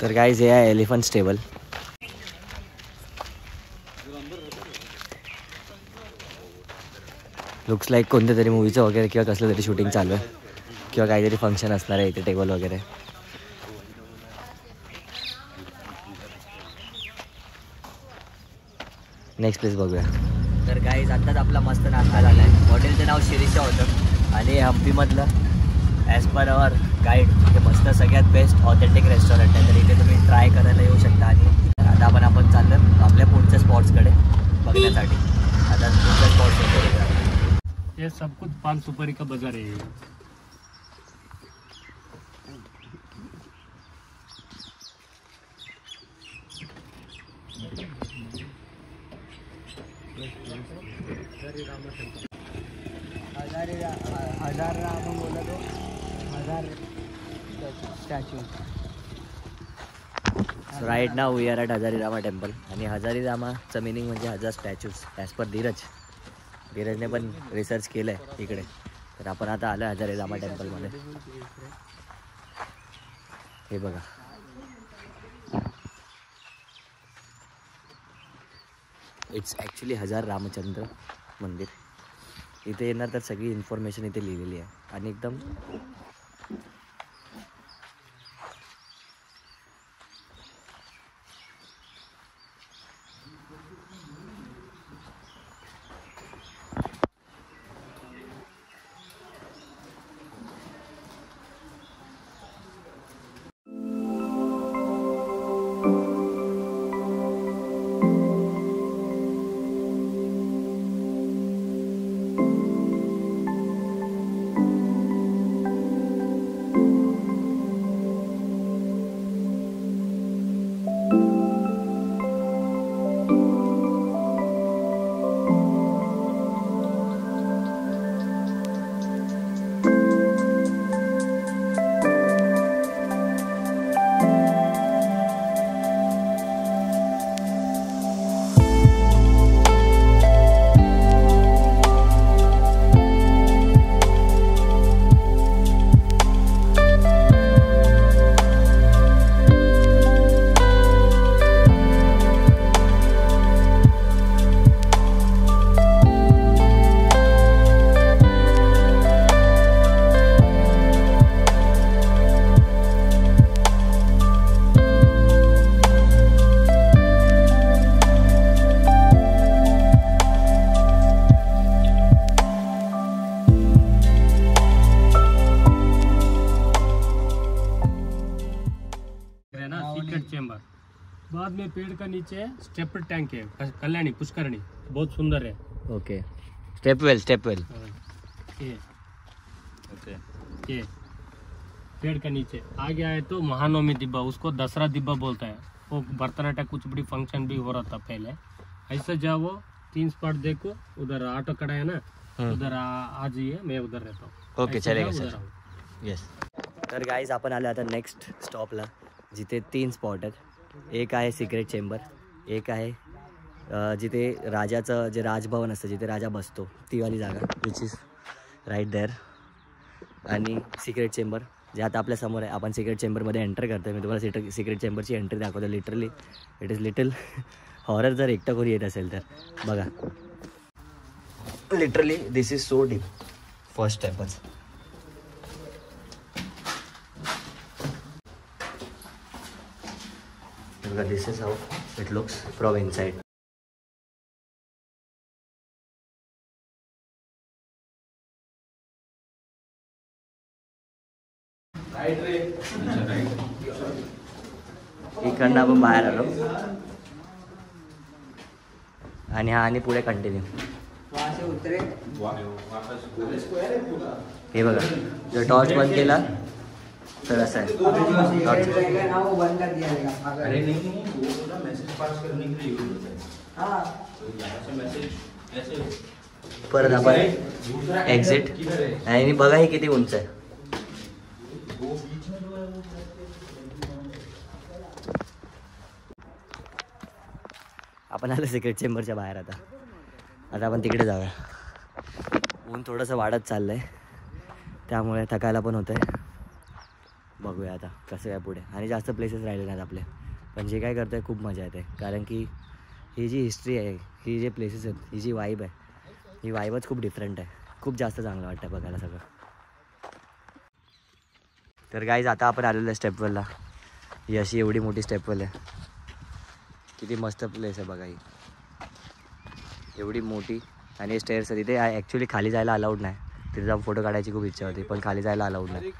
तर गाइस हे आहे elephant stable. Looks like कोणत्या तरी मूवीचं वगैरे किंवा कसलं तरी शूटिंग चालू आहे किंवा काहीतरी फंक्शन असणार आहे इथे. टेबल वगैरे. नेक्स्ट प्लेस बघूया. तर गाईज आत्ताच आपला मस्त नाश्ता झाला आहे. हॉटेलचं नाव शिरीषा होतं आणि हम्पीमधलं ॲज पर अवर गाईड हे मस्त सगळ्यात बेस्ट ऑथेंटिक रेस्टॉरंट आहे. तर इथे तुम्ही ट्राय करायला येऊ शकता. आणि आता आपण चाललो आपल्या पुढच्या स्पॉट्सकडे बघण्यासाठी. आता पुढच्या स्पॉट्स ये सब कुछ पान सुपारी का बाजार है. हजार राम बोला तो 1000 statue. Right now we are at Hazari Rama temple. आणि हजारी रामाचं मिनिंग म्हणजे 1000 स्टॅच्यूज ॲज पर धीरजने पण रिसर्च केलं आहे इकडे. तर आपण आता आलो हजारी रामा टेम्पलमध्ये. हे बघा इट्स ॲक्च्युली हजार रामचंद्र मंदिर. इथे येणार तर सगळी इन्फॉर्मेशन इथे लिहिलेली आहे आणि एकदम चेंबर. बाद में पेड़ का नीचे स्टेपर टैंक है कल्याणी पुष्करणी बहुत सुंदर है. ओके स्टेप वेल ये ओके ये पेड़ का नीचे आगे आए तो महानवमी दिब्बा उसको दसरा दिब्बा बोलता है. वो भरतनाट्यम कुछ बड़ी फंक्शन भी हो रहा था पहले. ऐसे जाओ 3 स्पॉट देखो. उधर ऑटो खड़ा है ना उधर आ जाइए. मैं उधर रहता हूँ. ओके चलेगा सर. येस. तर गाईज आपण आलो आता नेक्स्ट स्टॉपला जिथे 3 स्पॉट आहेत. एक आहे सिक्रेट चेंबर. एक आहे जिथे राजाचं जे राजभवन असतं जिथे राजा बसतो ती वाली जागा विच इज राईट देअर. आणि सिक्रेट चेंबर जे आता आपल्या समोर आहे. आपण सिक्रेट चेंबरमध्ये एंटर करतो. मी तुम्हाला सिक्रेट चेंबरची एंट्री दाखवतो. Literally it is little horror. जर एकटं कोणी येत असेल तर बघा. Literally this is so deep. First स्टेपच. This is how it looks from inside. इकडनं आपण बाहेर आलो आणि हा आणि पुढे कंटिन्यू. हे बघा जर टॉर्च बंद केला तर असं आहे. परत आपण एक्झिट. आणि बघा हे किती उंच आहे. आपण आलं सिक्रेट चेंबरच्या बाहेर. आता आपण तिकडे जाऊया. ऊन थोडंसं वाढत चाललंय त्यामुळे थकायला पण होतंय. बघूया आता कसं काय पुढे. आणि जास्त प्लेसेस राहिले नाहीत आपले, पण जे काय करतो आहे खूप मजा येते. कारण की ही जी हिस्ट्री आहे, ही जे प्लेसेस आहेत, ही जी वाईब आहे, ही वाईबच खूप डिफरंट आहे. खूप जास्त चांगलं वाटतं बघायला सगळं. तर गाईज आता आपण आलेलो आहे स्टेपवेलला. ही अशी एवढी मोठी स्टेपवेल आहे. किती मस्त प्लेस आहे बघा ही, एवढी मोठी. आणि स्टेअर्स आहे तिथे. ॲक्च्युली खाली जायला अलाउड नाही. तिथे जाऊन फोटो काढायची खूप इच्छा होती, पण खाली जायला अलाउड नाही.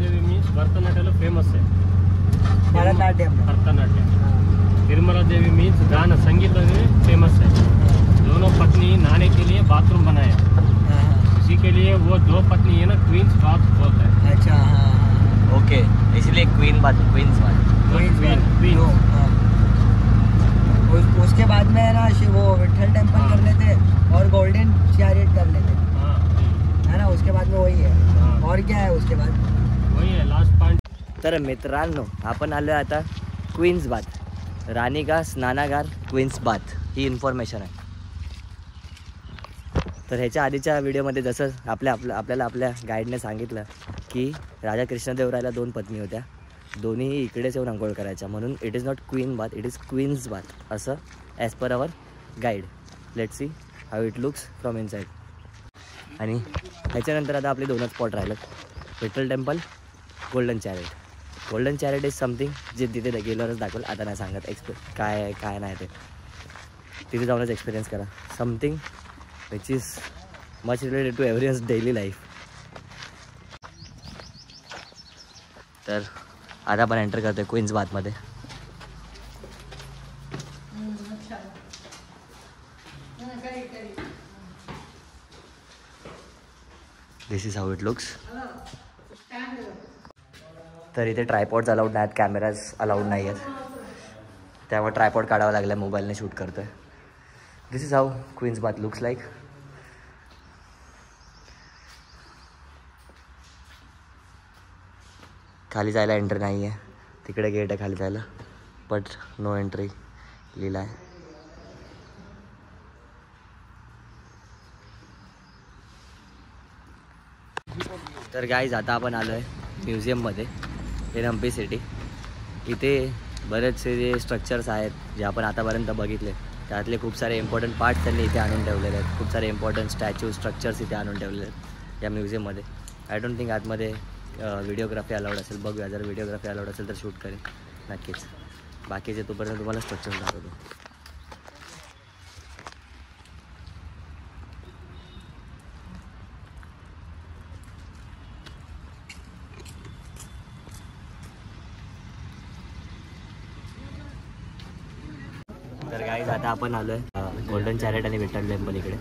देवी मीन्स भरतनाट्याला फेमस आहे. भरतनाट्यम. निर्मला देवी मीन्स गाना संगीत में फेमस है. दोनों पत्नी नहाने के लिए बाथरूम बनाया. इसी के लिए वो दो पत्नी है ना क्वींस बाथ बोलता है. अच्छा. ओके, इसलिए क्वींस बात. उसके बाद में है ना वो विठल टेम्पल कर लेते और गोल्डन चैरियट कर लेते है ना. उसके बाद में वही है. और क्या है उसके बाद? वही है लास्ट पॉइंट. तर मित्रांनो, आपण आलो आता क्वीन्स बाथ, राणी का स्नानागार क्वीन्स बाथ, ही इन्फॉर्मेशन आहे. तर ह्याच्या आधीच्या व्हिडिओमध्ये जसं आपल्याला आपल्या गाईडने सांगितलं की राजा कृष्णदेवरायला 2 पत्नी होत्या, दोन्हीही इकडेच येऊन अंघोळ करायच्या, म्हणून it is not queen bath, it is queen's bath, असं as per our guide. Let's see how it looks from inside. आणि ह्याच्यानंतर आता आपले 2च स्पॉट राहिलेत, Vitthal temple, golden chariot. Golden chariot is something जे तिथे गेल्यावरच दाखवलं, आता नाही सांगत काय नाही ते. तिथे जाऊनच एक्सपिरियन्स करा. Something which is much related to everyone's daily life. तर आता आपण एंटर करतोय क्वीन्स बाथमध्ये. This is how it looks. तर इथे ट्रायपॉड्स अलाउड नाहीत, कॅमेराज अलाउड नाही आहेत, त्यामुळे ट्रायपॉड काढावा लागला, मोबाईलने शूट करतो आहे. This is how queen's bath looks like. खाली जायला एंट्री नाही आहे, तिकडे गेट आहे खाली जायला, बट नो एंट्री लिहिला आहे. तर गाईज आता आपण आलो आहे म्युझियममध्ये, इन हम्पी सिटी. इथे बरेचसे जे स्ट्रक्चर्स आहेत जे आपण आतापर्यंत बघितले, त्यातले खूप सारे इम्पॉर्टंट पार्ट्स त्यांनी इथे आणून ठेवलेले आहेत. खूप सारे इम्पॉर्टंट स्टॅच्यू स्ट्रक्चर्स इथे आणून ठेवलेले आहेत या म्युझियममध्ये. आय डोंट थिंक आतमध्ये व्हिडिओग्राफी अलाउड असेल. बघूया, जर व्हिडिओग्राफी अलाउड असेल तर शूट करेन नक्कीच. बाकीचे तोपर्यंत तुम्हाला स्ट्रक्चर दाखवतो. तर गाईज आता आपण आलो आहे गोल्डन चॅरेट आणि विठ्ठल टेम्पल इकडे.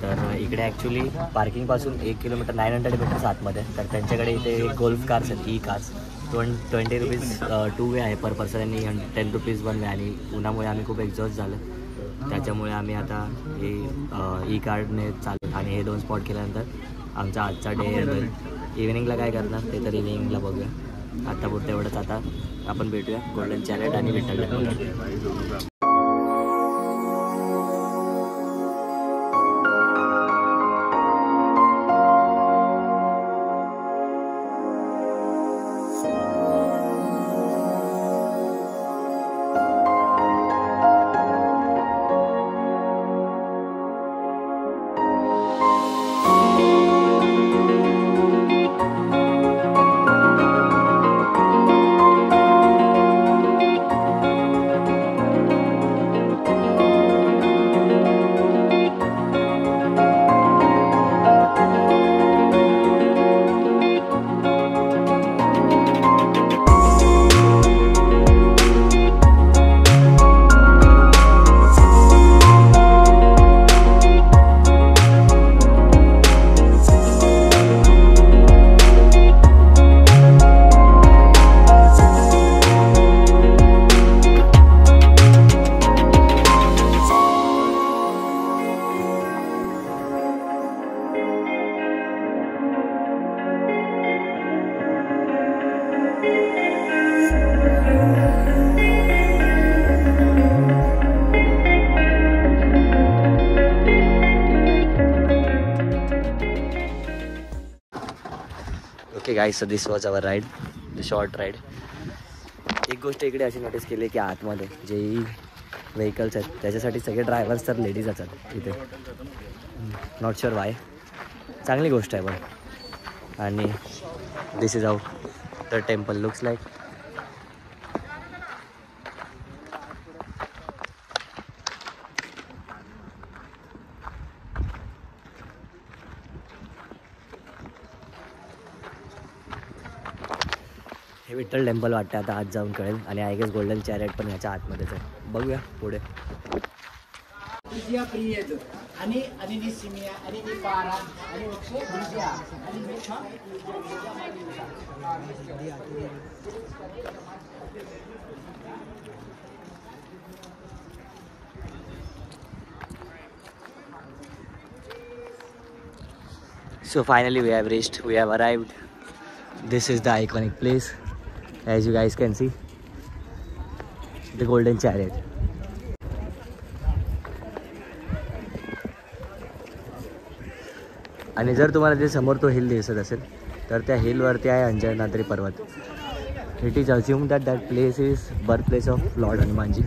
तर इकडे ॲक्च्युली पार्किंगपासून 1 किलोमीटर 900 मीटर्स आतमध्ये. तर त्यांच्याकडे इथे गोल्फ कार्स आहेत, ई कार्स. 20 रुपीज 2 वे आहे पर पर्सन आणि 10 रुपीज 1 वे. आणि उन्हामुळे आम्ही खूप एक्झॉस्ट झालो, त्याच्यामुळे आम्ही आता हे ई कार्डने चालू. आणि हे 2 स्पॉट केल्यानंतर आमचा आजचा डे एंड. इव्हिनिंगला काय करणार ते तर इव्हिनिंगला बघूया. आत्तापुरतं एवढंच. आता आपण भेटूया गोल्डन चॅरेट आणि Vitthal temple. Okay guys, so this was our ride, the short ride. एक गोष्ट इकडे अशी नोटीस केली की आतमध्ये जेही व्हेकल्स आहेत त्याच्यासाठी सगळे ड्रायव्हर्स तर लेडीज असतात इथे. Not sure why. चांगली गोष्ट आहे पण. आणि this is how the temple looks like. हे विठ्ठल टेम्पल वाटतं, आता आत जाऊन कळेल. आणि आय गेस गोल्डन चॅरेट पण ह्याच्या आतमध्येच आहे. बघूया पुढे. So finally we have arrived. This is the iconic place, as you guys can see, the golden chariot. आणि जर तुम्हाला ते समोर तो हिल दिसत असेल तर त्या हिलवरती आहे अंजनाद्री पर्वत. It is assume that place is birth place of Lord Hanumanji.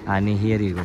आणि हिअर यू गो.